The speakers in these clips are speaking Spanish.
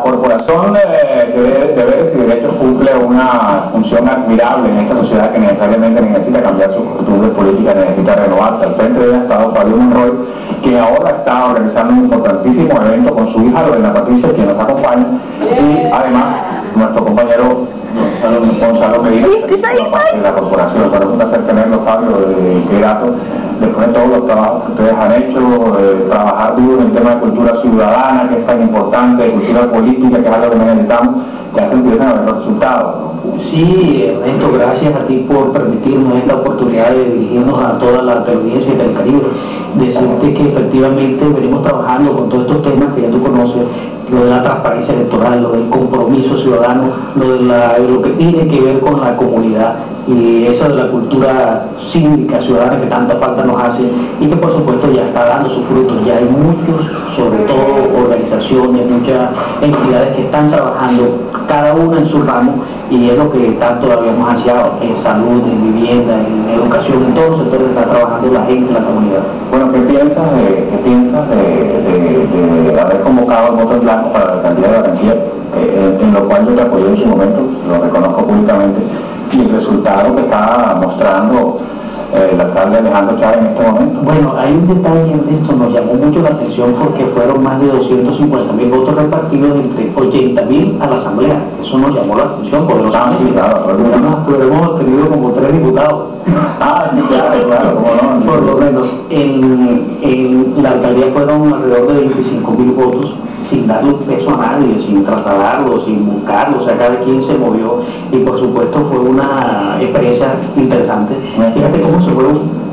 Corporación de Deberes y Derechos cumple una función admirable en esta sociedad que necesariamente necesita cambiar sus costumbres políticas, necesita renovarse. Al frente de ella ha estado Fabio Monroy, que ahora está organizando un importantísimo evento con su hija, Lorena Patricia, quien nos acompaña, y además nuestro compañero Gonzalo Medina, que es parte de la corporación. Para un placer tenerlo, Fabio, qué grato, después de todos los trabajos que ustedes han hecho, trabajar duro en el tema de cultura ciudadana, que es tan importante, de cultura política, que es algo que necesitamos, ya se empiezan a ver los resultados. Sí, Ernesto, gracias a ti por permitirnos esta oportunidad de dirigirnos a toda la teleaudiencia del Caribe. Decirte que efectivamente venimos trabajando con todos estos temas que ya tú conoces, lo de la transparencia electoral, lo del compromiso ciudadano, lo que tiene que ver con la comunidad y eso de la cultura cívica ciudadana que tanta falta nos hace y que por supuesto ya está dando sus frutos. Ya hay muchos, sobre todo organizaciones, muchas entidades que están trabajando cada una en su ramo y es lo que tanto habíamos ansiado, en salud, en vivienda, en educación, en todos los sectores está trabajando la gente, la comunidad. Bueno, ¿qué piensas de haber convocado el voto en blanco para la alcaldía de Barranquilla, en lo cual yo te apoyé en su momento, lo reconozco públicamente, y el resultado que está mostrando el alcalde Alejandro Chávez en este momento? Bueno, hay un detalle de esto, nos llamó mucho la atención porque fueron más de 250.000 votos repartidos entre 80.000 a la asamblea. Eso nos llamó la atención poderosamente. Pero hemos obtenido como 3 diputados. Sí, claro, cómo no. Por lo menos en la alcaldía fueron alrededor de 25.000 votos, sin darle un peso a nadie, sin trasladarlo, sin buscarlo, o sea, cada quien se movió y por supuesto fue una experiencia interesante. Fíjate cómo se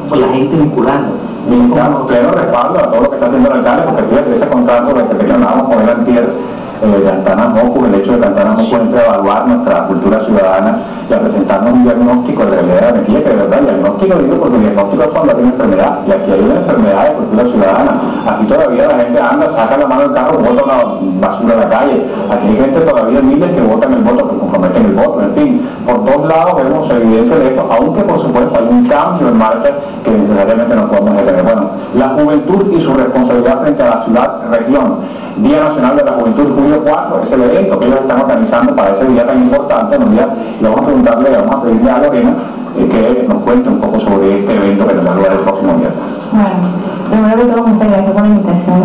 fue la gente vinculando. Y damos pleno respaldo a todo lo que está haciendo el alcalde, porque fíjate, ese contrato del que mencionábamos con el antier, de Antana Mocu, el hecho de que Antana Mocu entre a evaluar nuestra cultura ciudadana y a presentarnos un diagnóstico de la realidad de Barranquilla, que de verdad, el diagnóstico digo porque el diagnóstico es cuando hay una enfermedad, y aquí hay una enfermedad de cultura ciudadana. Aquí todavía la gente anda, saca la mano del carro, bota una basura a la calle. Aquí hay gente todavía, miles que votan el voto, que comprometen el voto, en fin, por todos lados vemos evidencia de esto, aunque por supuesto hay un cambio en marcha que necesariamente no podemos detener. Bueno, la juventud y su responsabilidad frente a la ciudad-región. Día Nacional de la Juventud, julio 4, es el evento que ellos están organizando para ese día tan importante. Y vamos a preguntarle, vamos a pedirle a Lorena que nos cuente un poco sobre este evento que tendrá lugar el próximo día. Bueno, primero que todo, muchas gracias por la invitación.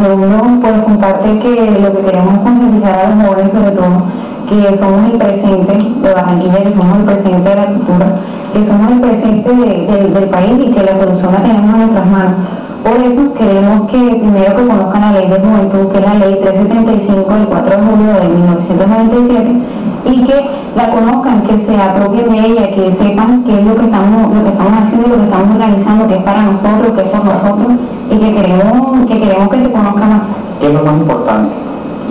Segundo, pues contarte que lo que queremos es concientizar a los jóvenes, sobre todo, que somos el presente de Barranquilla, que somos el presente de la cultura, que somos el presente del país y que la solución la tenemos en nuestras manos. Por eso queremos que primero que conozcan la ley de juventud, que es la ley 375 del 4 de julio de 1997, y que la conozcan, que se apropien de ella, que sepan qué es lo que estamos haciendo, lo que estamos organizando, que es para nosotros, que es por nosotros, y que queremos que se conozca más. ¿Qué es lo más importante?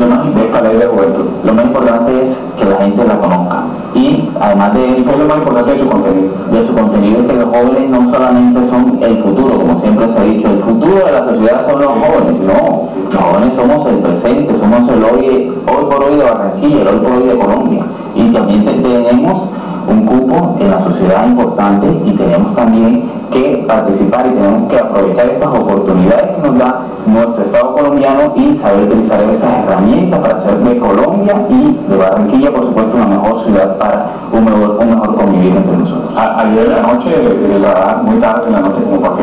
De esta ley de juventud. Lo más importante es que la gente la conozca y además de eso, ¿qué es lo más importante de su contenido? De su contenido es que los jóvenes no solamente son el futuro, como siempre se ha dicho, el futuro de la sociedad son los jóvenes, no, los jóvenes somos el presente, somos el hoy por hoy de Barranquilla, el hoy por hoy de Colombia, y también tenemos un cupo en la sociedad importante y tenemos también que participar y tenemos que aprovechar estas oportunidades que nos da nuestro Estado colombiano y saber utilizar esas herramientas para hacer de Colombia y de Barranquilla, por supuesto, una mejor ciudad para un mejor convivir entre nosotros. Ayer de la noche, muy tarde en la noche, como para que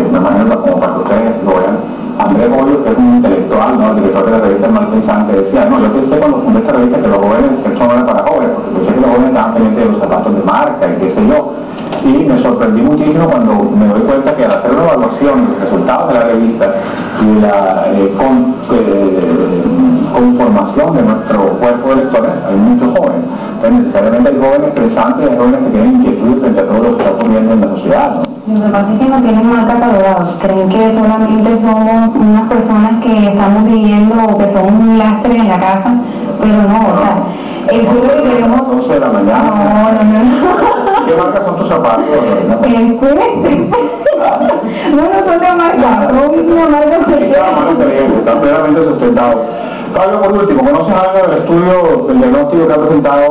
ustedes lo vean, Andrés Bollo, que es un intelectual, ¿no?, el director de la revista Mal Pensante, decía, yo pensé cuando fundé esta revista que los jóvenes, que esto no era para jóvenes, porque pensé que los jóvenes estaban pendientes de los zapatos de marca y qué sé yo. Y me sorprendí muchísimo cuando me doy cuenta que al hacer una evaluación de los resultados de la revista y la conformación de nuestro cuerpo de lectores, hay muchos jóvenes. Entonces, necesariamente hay jóvenes pensantes y hay jóvenes que tienen inquietud frente a todo lo que está ocurriendo en la sociedad, ¿no? Lo que pasa es que no tienen mal catalogados, creen que solamente somos unas personas que estamos viviendo o que somos un lastre en la casa, pero no, o sea, eso es lo que queremos. 11 de la mañana. No. ¿Qué marca son tus zapatos? No son de marca, no una marca cualquiera. Está plenamente sustentado. Pablo, por último, ¿conoces algo del estudio, del diagnóstico que ha presentado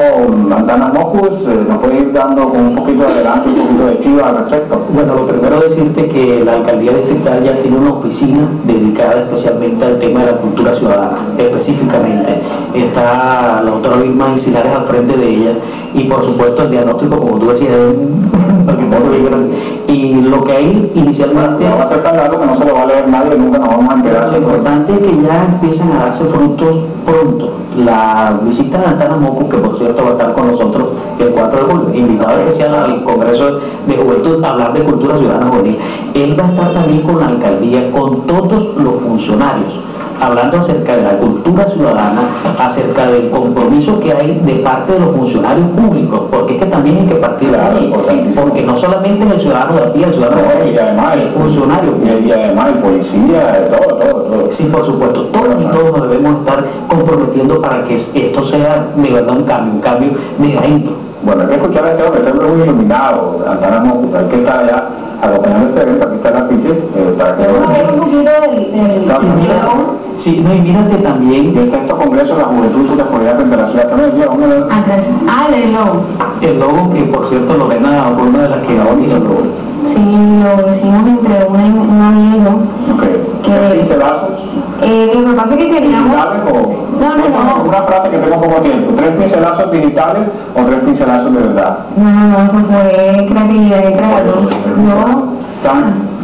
Antanas Mockus? ¿Nos puede ir dando con un poquito de adelanto y un poquito de chiva al respecto? Bueno, lo primero decirte que la alcaldía distrital ya tiene una oficina dedicada especialmente al tema de la cultura ciudadana. Específicamente está la doctora Vilma Isilares al frente de ella, y por supuesto el diagnóstico, como tú decías, es un paquete muy grande. Y lo que hay inicialmente... No va a ser tan largo que no se lo va a leer nadie y nunca nos vamos a enterar. Lo importante es que ya empiezan a darse frutos pronto. La visita de Antanas Mockus, que por cierto va a estar con nosotros el 4 de julio, invitado especial al Congreso de Juventud a hablar de cultura ciudadana juvenil. Él va a estar también con la alcaldía, con todos los funcionarios, hablando acerca de la cultura ciudadana, acerca del compromiso que hay de parte de los funcionarios públicos, porque es que también hay que partir de ahí, porque no solamente es el ciudadano de a pie, el ciudadano de a pie, y además el funcionario y además el policía, todo. Sí, por supuesto, todos y todos nos debemos estar comprometiendo para que esto sea de verdad un cambio de adentro. Bueno, hay que escuchar a este hombre, este hombre es muy iluminado, Antanas Mockus, hay que estar allá acompañando este evento. Aquí está el afiche, para que Vamos a ver un poquito del Sí, no, y mírate también el sexto congreso de la juventud y la comunidad frente a la ciudad. También decía uno de los... del logo. el logo, que por cierto Lorena fue una de las que hizo el logo. Sí, lo hicimos entre una amiga y yo. Ok. Que- ¿Pincelazos? Lo que pasa es que queríamos... ¿Digitales o...? No. Una frase que tengo poco tiempo. ¿3 pincelazos digitales o 3 pincelazos de verdad? No, eso fue creatividad entre las dos. Yo... Tan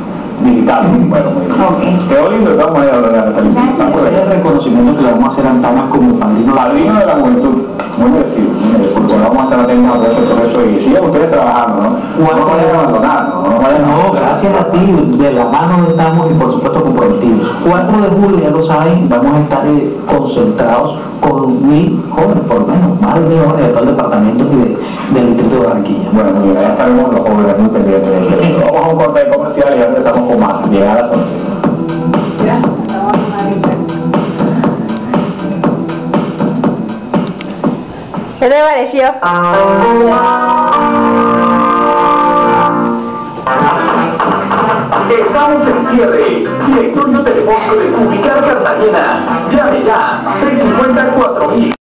digitales. Bueno, muy bien. Ok. Quedó lindo de todas maneras, ¿verdad? Ese es el reconocimiento que le vamos a hacer a Antanas como padrino. Padrino de la juventud. Muy merecido. Porque vamos a estar atentos a ese proceso y sigan ustedes trabajando, ¿no? No vayan a abandonar, ¿no? No, gracias a ti, de la mano estamos y por supuesto comprometidos. 4 de julio, ya lo saben, vamos a estar concentrados con 1000 jóvenes, por lo menos, más de 1000 jóvenes de todo el departamento y del distrito de Barranquilla. Bueno, muy bien, ahí estaremos los jóvenes muy pendientes de eso. Vamos a un corte comercial y ya empezamos con más. Llega a las 11. ¿Qué te pareció? Estamos en cierre. Directorio telefónico de Ubicar Cartagena. Llame ya. 650-4000.